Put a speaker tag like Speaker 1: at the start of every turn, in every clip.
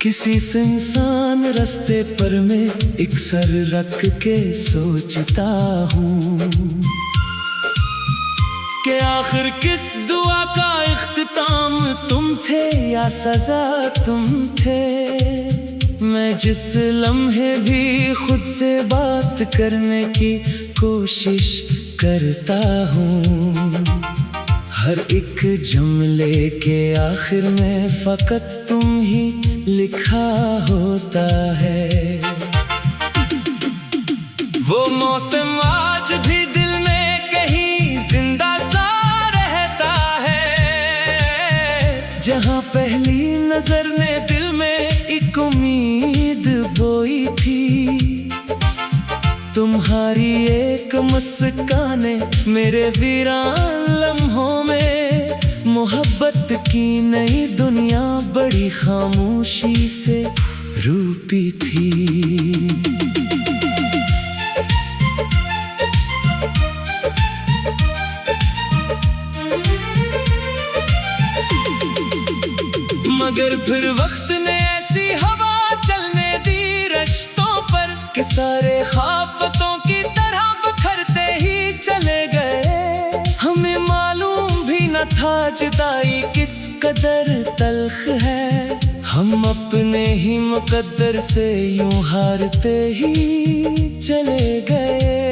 Speaker 1: किसी सुनसान रास्ते पर मैं एक सर रख के सोचता हूँ कि आखिर किस दुआ का इख्तिताम तुम थे या सजा तुम थे। मैं जिस लम्हे भी खुद से बात करने की कोशिश करता हूँ, हर एक जुमले के आखिर में फकत तुम ही लिखा होता है। वो मौसम आज भी दिल में कहीं जिंदा सा रहता है, जहाँ पहली नजर ने दिल में एक उम्मीद बोई थी। तुम्हारी एक मुस्काने मेरे वीरान लम्हों में मोहब्बत की नई दुनिया बड़ी खामोशी से रूपी थी। मगर फिर वक्त ने ऐसी हवा चलने दी रिश्तों पर कि सारे ख्वाबों की तरह बिखरते ही चले गए। हमें मालूम भी न था जुदाई किस कदर तल्ख है, हम अपने ही मुकद्दर से यूं हारते ही चले गए।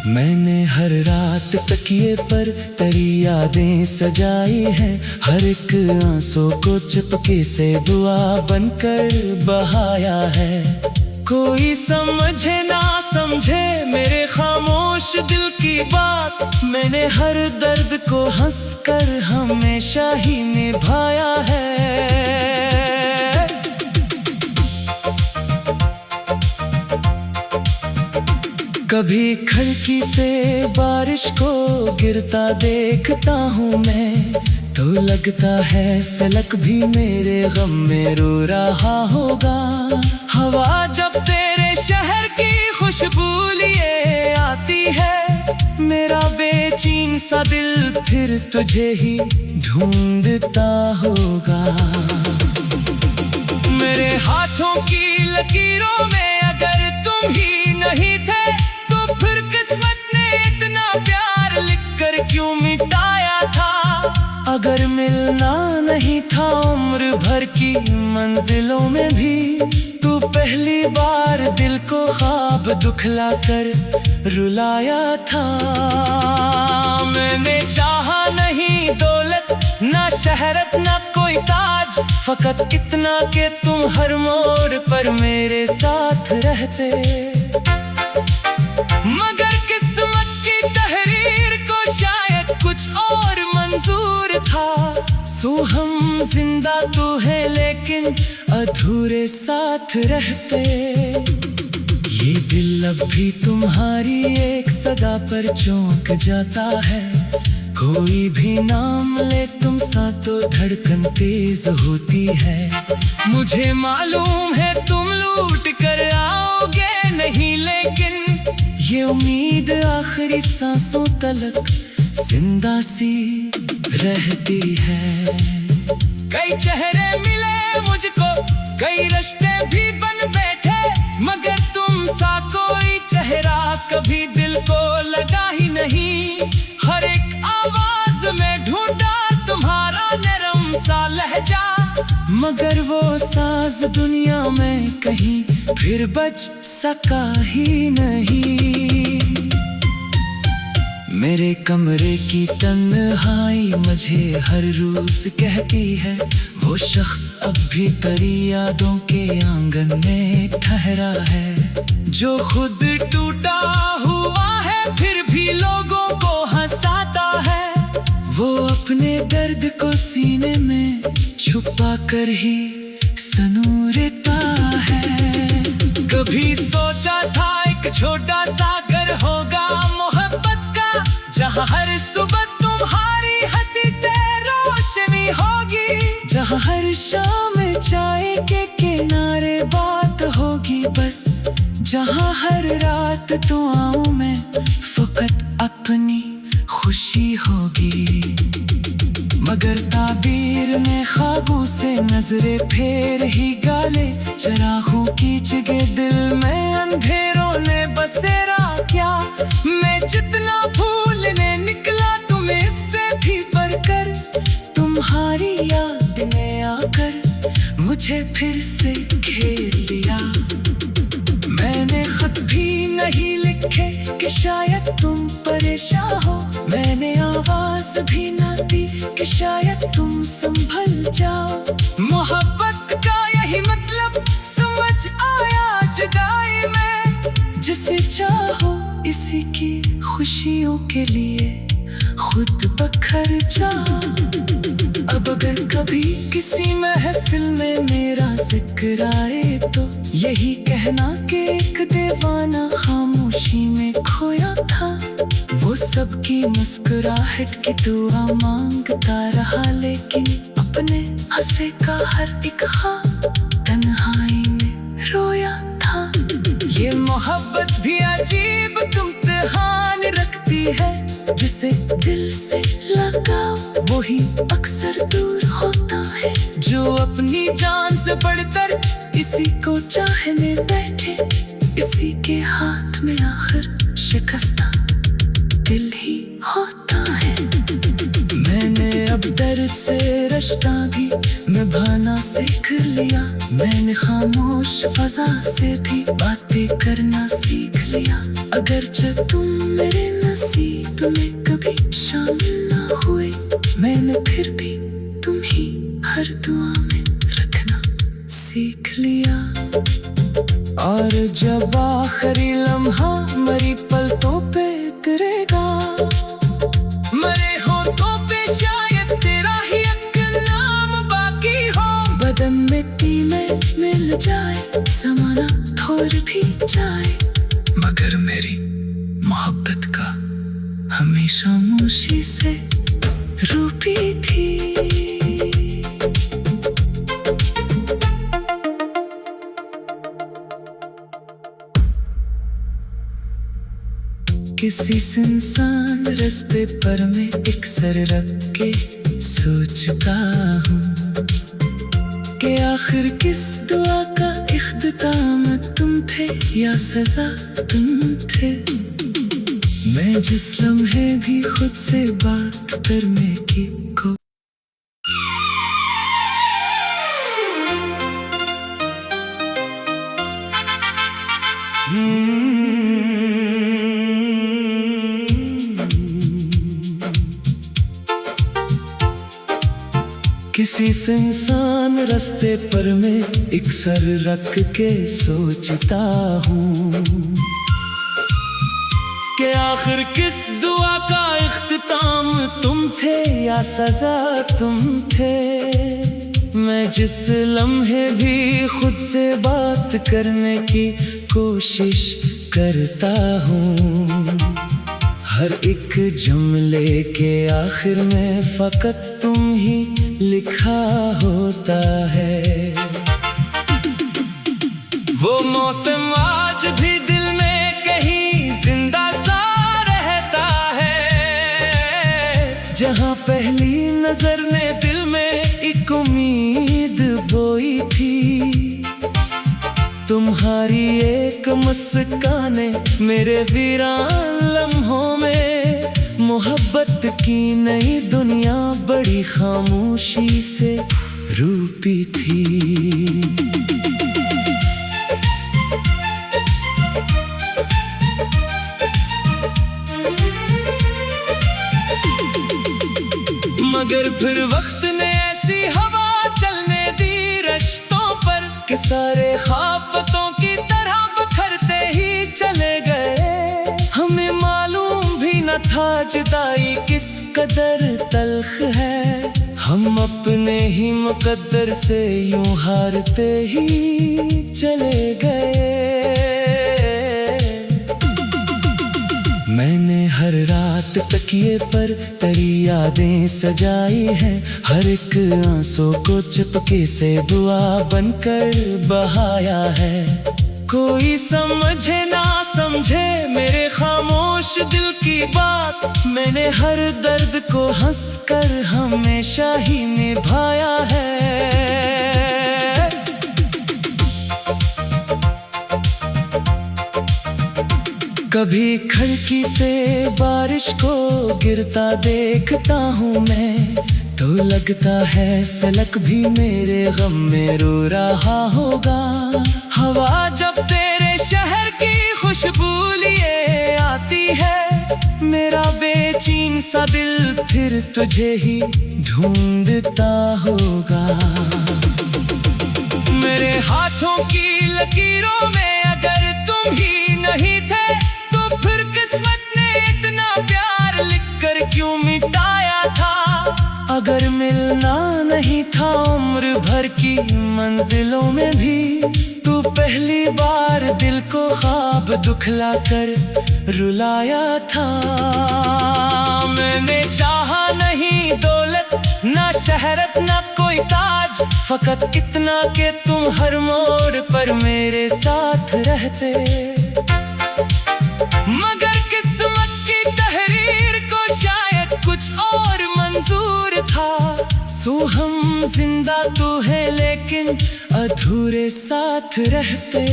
Speaker 1: मैंने हर रात तकिए पर तेरी यादें सजाई हैं, हर एक आंसू को चुपके से दुआ बनकर बहाया है। कोई समझे ना समझे मेरे खामोश दिल की बात, मैंने हर दर्द को हंसकर हमेशा ही निभाया है। कभी खिड़की से बारिश को गिरता देखता हूँ मैं, तो लगता है फलक भी मेरे गम में रो रहा होगा। हवा जब तेरे शहर की खुशबू लिए आती है, मेरा बेचैन सा दिल फिर तुझे ही ढूंढता होगा। मेरे हाथों की लकीरों में अगर तुम ही नहीं थे, तो फिर किस्मत ने इतना प्यार लिखकर क्यों मिटाया था। अगर मिलना नहीं था उम्र भर की मंजिलों में भी, तू पहली बार दिल को ख्वाब दुखला कर रुलाया था। मैंने चाहा नहीं दौलत ना शहरत ना कोई ताज, फकत इतना कि तुम हर मोड़ पर मेरे साथ रहते। मगर किस्मत की तहरीर को शायद कुछ और मंजूर था, सो हम जिंदा तो है लेकिन अधूरे साथ रहते। ये दिल अब भी तुम्हारी एक सदा पर चौंक जाता है, कोई भी नाम ले तुम सा तो धड़कन तेज होती है। मुझे मालूम है तुम लूट कर आओगे नहीं, लेकिन ये उम्मीद आखिरी सांसों तलक जिंदा सी रहती है। कई चेहरे मिले मुझको, कई रिश्ते भी बन बैठे, मगर तुम सा कोई चेहरा कभी दिल को लगा ही नहीं। हर एक आवाज में ढूंढा तुम्हारा नरम सा लहजा, मगर वो साज दुनिया में कहीं फिर बच सका ही नहीं। मेरे कमरे की तन्हाई मुझे हर रोज कहती है, वो शख्स अब भी तेरी यादों के आंगन में ठहरा है। जो खुद टूटा हुआ है फिर भी लोगों को हंसाता है, वो अपने दर्द को सीने में छुपा कर ही सनूरता है। कभी सोचा था एक छोटा सा घर होगा मोहब्बत का, जहाँ हर सुबह तुम्हारी हंसी से रोशनी होगी, जहाँ हर शाम चाय के किनारे बात होगी बस, जहाँ हर रात दुआओं में फकत अपनी खुशी होगी। मगर ताबीर ने ख्वाबों से नजरे फेर ही गाले, चरागों की जगह दिल में अंधेरों ने बसेरा क्या। मैं जितना भूलने निकला तुम्हें इससे भी बढ़कर, तुम्हारी याद ने आकर मुझे फिर से घेर लिया। मैंने खत भी नहीं लिखे कि शायद तुम परेशान हो, मैंने आवाज भी ना दी कि शायद तुम संभल जाओ। मोहब्बत का यही मतलब समझ आया जुदाई में, जिसे चाहो इसी की खुशियों के लिए खुद बखर जाओ। अब अगर कभी किसी महफिल में मेरा जिक्र आए तो यही कहना कि एक दीवाना खामोशी में खोया था। वो सबकी मुस्कुराहट की दुआ मांगता रहा, लेकिन अपने हंसे का हर एक ख्वाब तन्हाई में रोया था। ये मोहब्बत भी अजीब इम्तिहान रखती है, जिसे दिल से लगाओ वही अक्सर दूर होता है। जो अपनी जान से बढ़कर इसी को चाहने बैठे, इसी के हाथ में आखिर शिकस्ता दिल ही होता है। मैंने अब दर्द से रिश्ता भी निभाना सीख लिया, मैंने खामोश फजा से भी बातें करना सीख लिया। अगरचे तुम मेरे नसीब में कभी शामिल ना हुए, मैंने फिर भी तुम ही हर दुआ में रखना सीख लिया। और जब आखिरी लम्हा मरी पलकों पे उतरेगा, मरे होठों पे शायद तेरा ही एक नाम बाकी हो। बदन मिट्टी में मिल जाए, ज़माना थोड़ भी जाए, मगर मेरी मोहब्बत का हमेशा खामोशी से रूपी थी। किसी सुनसान रास्ते पर मैं एक सर रख के सोचता हूँ कि आखिर किस दुआ का इख्तिताम तुम थे या सजा तुम थे। मैं जिस लम्हे भी खुद से बात करने की किसी सुनसान रास्ते पर मैं एक सर रख के सोचता हूँ कि आखिर किस दुआ का इख्तिताम तुम थे या सजा तुम थे। मैं जिस लम्हे भी खुद से बात करने की कोशिश करता हूँ, हर एक जुमले के आखिर में फकत तुम ही लिखा होता है। वो मौसम आज भी दिल में कहीं जिंदा सा रहता है, जहाँ पहली नजर ने दिल में एक उम्मीद बोई थी। तुम्हारी एक मुस्काने मेरे वीरान लम्हों में मोहब्बत की नई दुनिया बड़ी खामोशी से रूपी थी। मगर फिर वक्त ने ऐसी हवा चलने दी रिश्तों पर कि सारे ख्वाबों की तरह बखरते ही चले गए। हमें मालूम भी न था जुदाई किस कदर तल्ख है, हम अपने ही मुकद्दर से यूं हारते ही चले गए। मैंने हर रात तकिए पर तेरी यादें सजाई हैं, हर एक आंसू को चुपके से दुआ बनकर बहाया है। कोई समझे ना समझे मेरे खामोश दिल की बात, मैंने हर दर्द को हंसकर हमेशा हमेशा ही निभाया है। कभी खिड़की से बारिश को गिरता देखता हूँ मैं, तो लगता है फलक भी मेरे गम में रो रहा होगा। हवा जब तेरे शहर की खुशबू लिए आती है, मेरा बेचैन सा दिल फिर तुझे ही ढूंढता होगा। मेरे हाथों की लकीरों में अगर तुम ही नहीं थे, तो फिर किस्मत ने इतना प्यार लिखकर क्यों मिटाया था। अगर मिलना नहीं था उम्र भर की मंजिलों में भी, तू पहली बार दिल को ख्वाब दुखला कर रुलाया था। मैंने चाहा नहीं दौलत ना शहरत ना कोई ताज, फकत इतना कि तुम हर मोड़ पर मेरे साथ रहते। मगर किस्मत की तहरीर को शायद कुछ और मंजूर था। सो हम जिंदा तो है लेकिन अधूरे साथ रहते।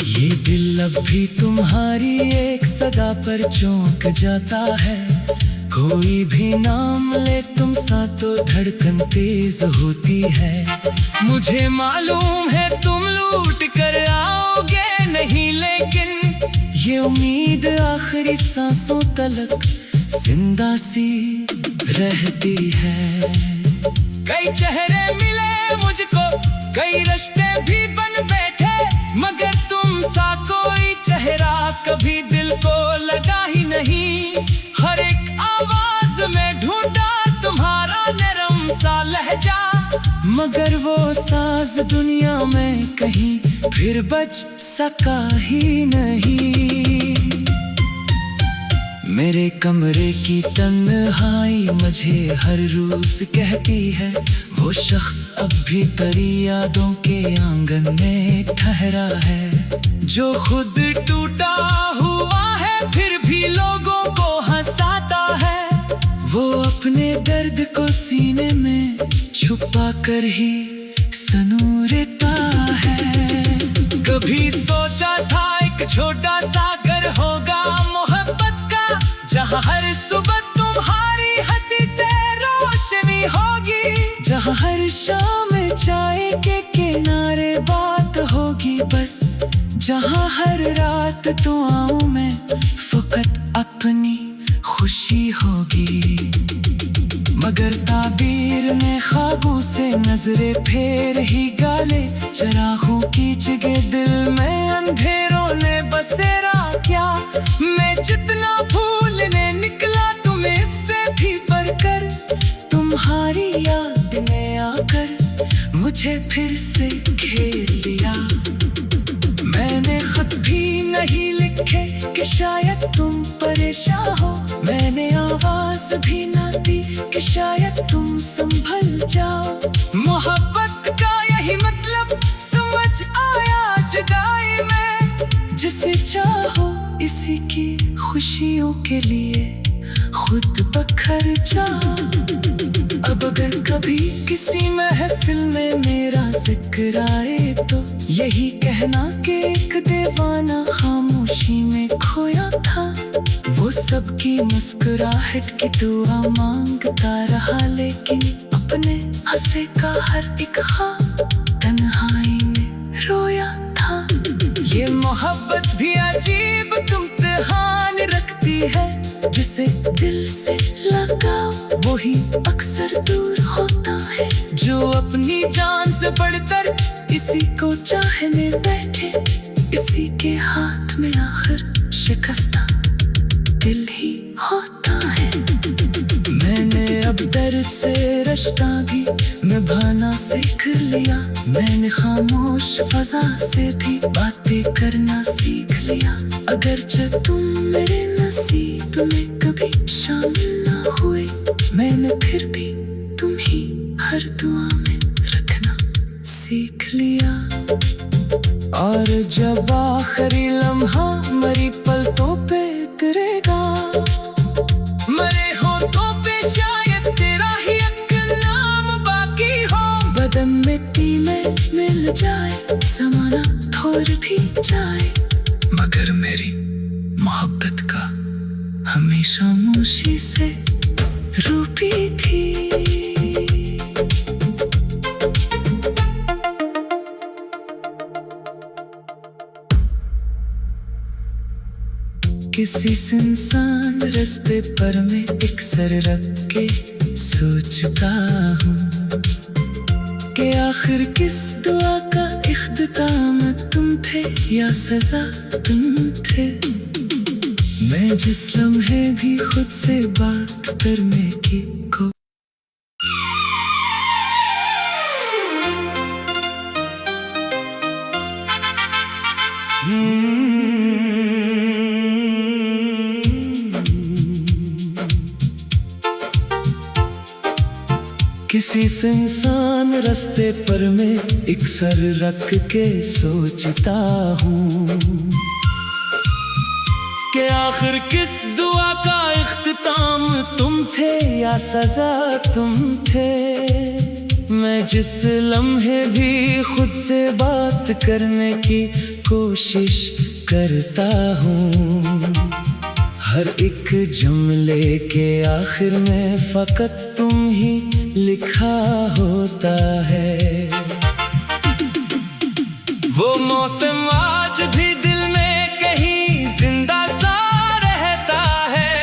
Speaker 1: ये दिल अब भी तुम्हारी एक सदा पर चौंक जाता है। कोई भी नाम ले तुम सा तो धड़कन तेज होती है। मुझे मालूम है तुम लूट कर आओगे नहीं, लेकिन ये उम्मीद आखिरी सांसों तलक जिंदा सी रहती है। कई चेहरे मिले मुझको, कई रिश्ते भी बन बैठे, मगर तुम सा कोई चेहरा कभी दिल को लगा ही नहीं। हर एक आवाज में ढूंढा तुम्हारा नरम सा लहजा, मगर वो साज दुनिया में कहीं फिर बच सका ही नहीं। मेरे कमरे की तन्हाई मुझे हर रोज कहती है, वो शख्स अब भी तेरी यादों के आंगन में ठहरा है। जो खुद टूटा हुआ है फिर भी लोगों को हंसाता है, वो अपने दर्द को सीने में छुपा कर ही सनूरता है। कभी सोचा था एक छोटा सा घर होगा मोहब्बत का, जहाँ हर सुबह तुम्हारी हंसी से रोशनी होगी, जहाँ हर शाम चाय के किनारे बात होगी बस, जहाँ हर रात दुआओं में फकत अपनी खुशी होगी। मगर ताबीर ने ख्वाबों से नजरे फेर ही गाले, चरागों की जगह दिल में अंधेरों ने बसेरा क्या। मैं जितना भूलने निकला तुम्हें इससे भी बढ़कर, तुम्हारी याद ने आकर मुझे फिर से घेर लिया। मैंने खत भी नहीं लिखे कि शायद तुम परेशान हो, मैंने आवाज भी ना दी कि शायद तुम संभल जाओ। मोहब्बत का यही मतलब समझ आया जुदाई में, जिसे चाहो इसी की खुशियों के लिए खुद बखर जाओ। अब अगर कभी किसी महफिल में मेरा जिक्र आए, तो यही कहना कि एक दीवाना खामोशी में खोया था। वो सबकी मुस्कुराहट की दुआ मांगता रहा, लेकिन अपने हंसे का हर एक ख्वाब तन्हाई में रोया था। ये मोहब्बत भी अजीब इम्तिहान रखती है, जिसे दिल से लगाओ वही अक्सर दूर होता है। जो अपनी जान से बढ़कर इसी को चाहने बैठे, इसी के हाथ में आखिर शिकस्ता दिल ही होता है। मैंने अब दर्द से रिश्ता भी निभाना सीख लिया, मैंने खामोश फजा से भी बातें करना सीख लिया। अगरचे तुम मेरे नसीब में कभी शामिल ना हुए, मैंने फिर भी तुम ही हर दुआ में रखना सीख लिया। और जब आखिरी लम्हा मरी पलकों पे उतरेगा, मरे होठों पे शायद तेरा ही मातम मिट्टी में मिल जाए, समाना थोड़ भी जाए, मगर मेरी मोहब्बत का हमेशा खामोशी से रूठी थी। किसी सुनसान रास्ते पर मैं एक सर रख के सोचता हूँ कि आखिर किस दुआ का इख्तिताम तुम थे या सजा तुम थे। मैं जिस लम्हे भी खुद से बात करने की को किसी सुनसान रास्ते पर मैं एक सर रख के सोचता हूँ कि आखिर किस दुआ का इख्तिताम तुम थे या सजा तुम थे। मैं जिस लम्हे भी खुद से बात करने की कोशिश करता हूँ, हर एक जुमले के आखिर में फकत तुम ही लिखा होता है। वो मौसम आज भी दिल में कहीं जिंदा सा रहता है,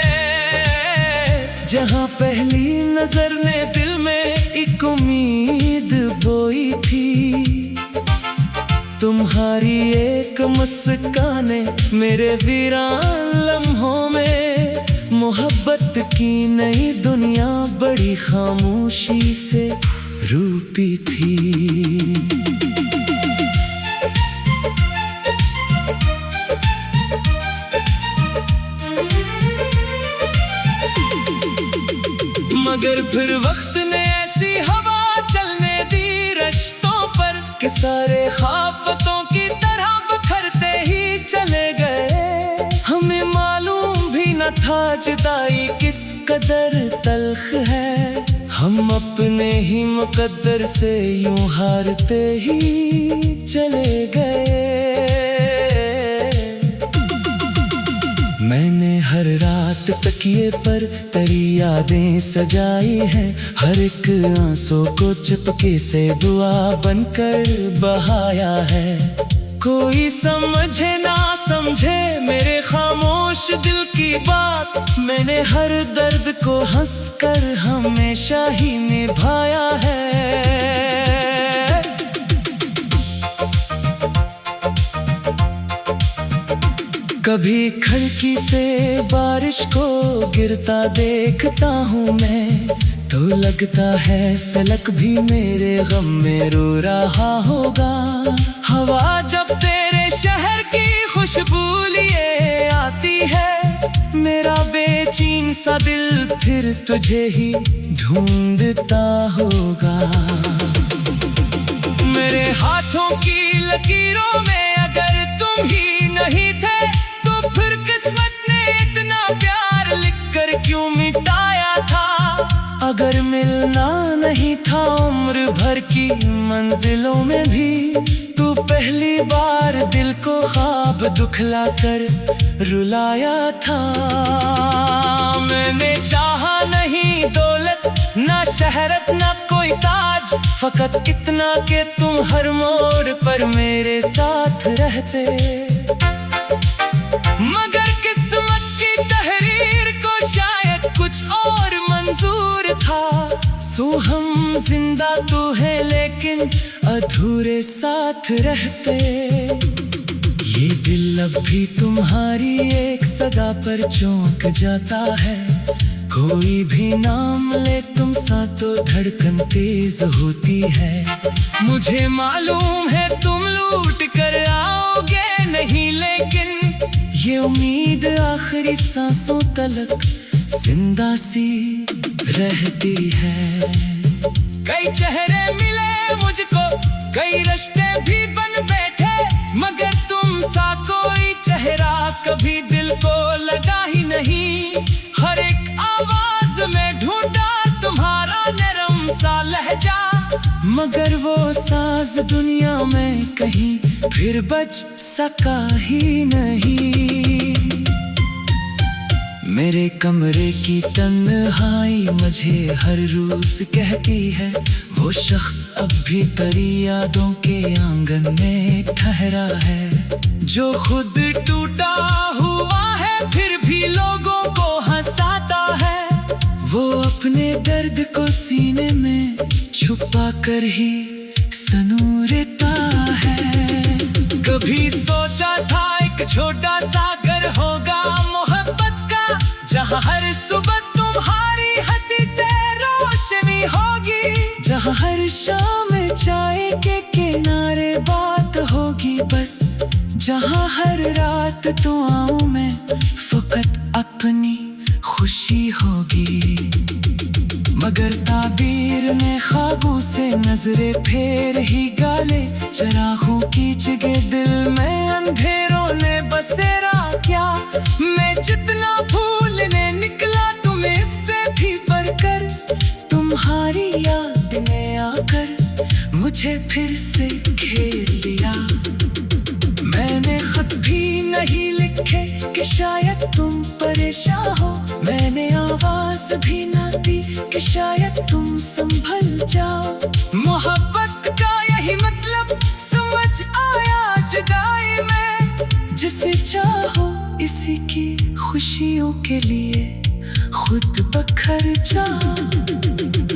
Speaker 1: जहाँ पहली नजर ने दिल में एक उम्मीद बोई थी। तुम्हारी एक मुस्काने मेरे वीरान लम्हों में मोहब्बत की नई दुनिया बड़ी खामोशी से रूपी थी। मगर फिर वक्त ने ऐसी हवा चलने दी रिश्तों पर कि सारे ख्वाबों की तरह बिखरते ही चले गए। हमें मालूम भी न था जुदाई किस कदर तल्ख है, हम अपने ही मुकद्दर से यूं हारते ही चले गए। मैंने हर रात तकिए पर तेरी यादें सजाई हैं, हर एक आंसू को चुपके से दुआ बनकर बहाया है। कोई समझे ना समझे मेरे खामोश दिल की बात, मैंने हर दर्द को हंसकर हमेशा ही निभाया है। कभी खिड़की से बारिश को गिरता देखता हूँ मैं, तो लगता है फलक भी मेरे गम में रो रहा होगा। हवा जब तेरे शहर की खुशबू लिए आती है, मेरा बेचैन सा दिल फिर तुझे ही ढूंढता होगा। मेरे हाथों की लकीरों में अगर तुम ही नहीं थे, तो फिर किस्मत ने इतना प्यार लिखकर क्यों मिटाया था। अगर मिलना नहीं था उम्र भर की मंजिलों में भी, तू पहली बार दिल को ख्वाब दुखला कर रुलाया था। मैंने चाहा नहीं दौलत ना शहरत ना कोई ताज, फकत इतना कि तुम हर मोड़ पर मेरे साथ रहते। मगर किस्मत की तहरीर को शायद कुछ और मंजूर था। सो हम जिंदा तो है लेकिन अधूरे साथ रहते। ये दिल अब भी तुम्हारी एक सदा पर चौंक जाता है, कोई भी नाम ले तुम सा तो धड़कन तेज होती है। मुझे मालूम है तुम लौट कर आओगे नहीं, लेकिन ये उम्मीद आखिरी सांसों तलक जिंदा सी रहती है। कई चेहरे मिले मुझको, कई रिश्ते भी बन बैठे, मगर तुम सा कोई चेहरा कभी दिल को लगा ही नहीं। हर एक आवाज में ढूंढा तुम्हारा नरम सा लहजा, मगर वो साज दुनिया में कहीं फिर बच सका ही नहीं। मेरे कमरे की तन्हाई मुझे हर रोज कहती है, वो शख्स अब भी तेरी यादों के आंगन में ठहरा है। जो खुद टूटा हुआ है फिर भी लोगों को हंसाता है, वो अपने दर्द को सीने में छुपा कर ही सनूरता है। कभी सोचा था एक छोटा सा घर होगा मोहब्बत का, जहाँ हर सुबह तुम्हारी हंसी से रोशनी होगी, जहाँ हर शाम चाय के किनारे बात होगी बस, जहाँ हर रात दुआओं में फकत अपनी खुशी होगी। मगर ताबीर ने ख्वाबों से नजरे फेर ही गाले, चरागों की जगह दिल में अंधेरों ने बसेरा क्या। मैं जितना भूलने निकला तुम्हें इससे भी बढ़कर, तुम्हारी याद ने आकर मुझे फिर से घेर लिया। मैंने खत भी नहीं लिखे कि शायद तुम परेशान हो, मैंने आवाज भी ना दी कि शायद तुम संभल जाओ। मोहब्बत का यही मतलब समझ आया जुदाई में, जिसे चाहो इसी की खुशियों के लिए खुद बखर जाओ।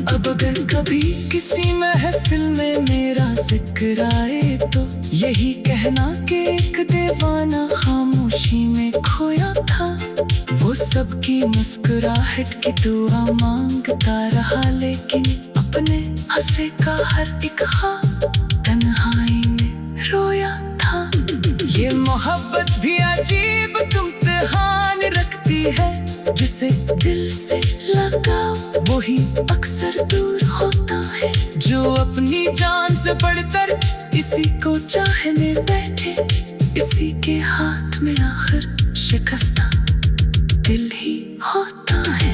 Speaker 1: अब अगर कभी किसी महफिल में मेरा जिक्र आए तो यही कहना कि एक दीवाना खामोशी में खोया था, वो सबकी मुस्कुराहट की दुआ मांगता रहा, लेकिन अपने हंसे का हर एक ख्वाब तन्हाई में रोया था। ये मोहब्बत भी अजीब इम्तिहान रखती है, जिसे दिल से लगाओ वही अक्सर दूर होता है। जो अपनी जान से बढ़कर इसी को चाहने बैठे, इसी के हाथ में आखिर शिकस्ता दिल ही होता है।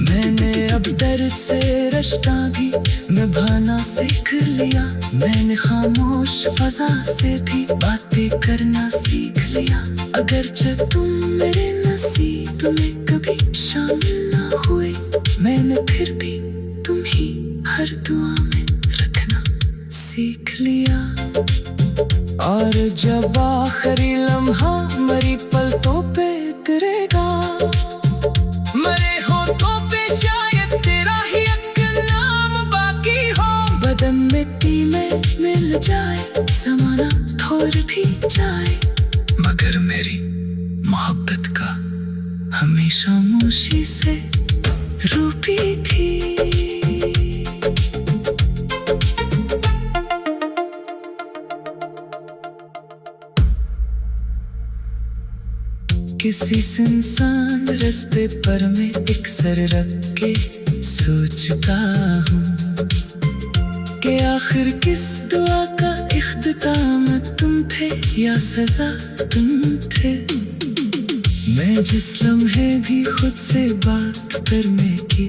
Speaker 1: मैंने अब दर्द से रिश्ता भी निभाना सीख लिया, मैंने खामोश फजा से भी बातें करना सीख लिया। अगर जब तुम मेरे नसीब में कभी शामिल ना हुए, मैंने फिर भी तुम ही हर दुआ में रखना सीख लिया। और जब आखिरी लम्हा मरी पलकों पे उतरेगा, मरे होठों पे शायद तेरा ही एक नाम बाकी हो। बदन मिट्टी में मिल जाए, ज़माना थोड़ भी जाए, मगर मेरी मोहब्बत का हमेशा खामोशी से रूठी थी। किसी सुनसान रास्ते पर मैं एक सर रख के सोचता हूँ कि आखिर किस दुआ का इख्तिताम तुम थे या सजा तुम थे। मैं जिस लम्हे भी खुद से बात करने की